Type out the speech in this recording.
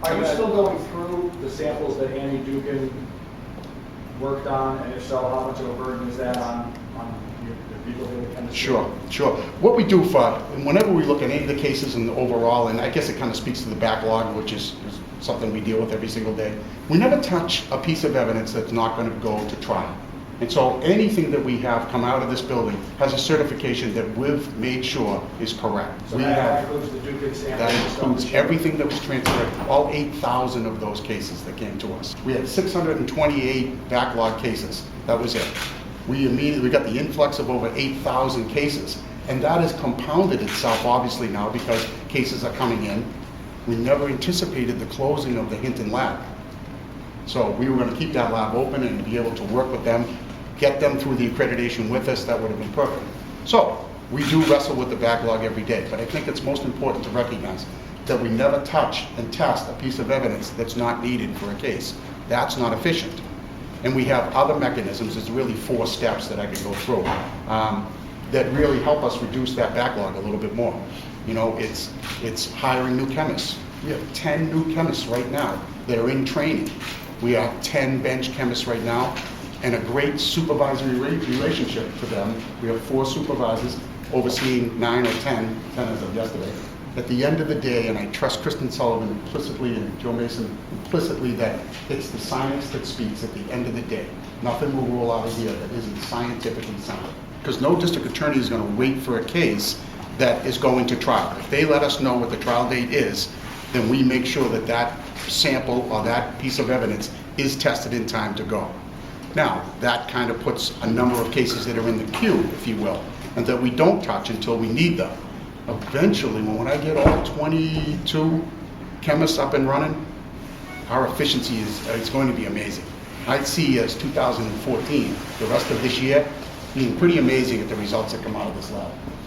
Are you still going through the samples that Andy Dugan worked on, and if so, how much of a burden is that on the people who attend the Sure. What we do whenever we look at any of the cases and overall, and I guess it kind of speaks to the backlog, which is something we deal with every single day, we never touch a piece of evidence that's not going to go to trial. And so anything that we have come out of this building has a certification that we've made sure is correct. So that includes the Dugan samples? That includes everything that was transferred, all 8,000 of those cases that came to us. We had 628 backlog cases. That was it. We immediately got the influx of over 8,000 cases. And that has compounded itself, obviously, now because cases are coming in. We never anticipated the closing of the Hinton lab. So we were going to keep that lab open and be able to work with them, get them through the accreditation with us. That would have been perfect. So we do wrestle with the backlog every day, but I think it's most important to recognize that we never touch and test a piece of evidence that's not needed for a case. That's not efficient. And we have other mechanisms. There's really 4 steps that I could go through that really help us reduce that backlog a little bit more. You know, it's hiring new chemists. We have 10 new chemists right now that are in training. We have 10 bench chemists right now, and a great supervisory relationship for them. We have 4 supervisors overseeing 9 or 10 as of yesterday. At the end of the day, and I trust Kristen Sullivan implicitly and Joe Mason implicitly, that it's the science that speaks at the end of the day. Nothing will roll out of here that isn't scientifically sound. Because no district attorney is going to wait for a case that is going to trial. If they let us know what the trial date is, then we make sure that that sample or that piece of evidence is tested in time to go. Now, that kind of puts a number of cases that are in the queue, if you will, and that we don't touch until we need them. Eventually, when I get all 22 chemists up and running, our efficiency is going to be amazing. I'd see as 2014, the rest of this year, being pretty amazing at the results that come out of this lab.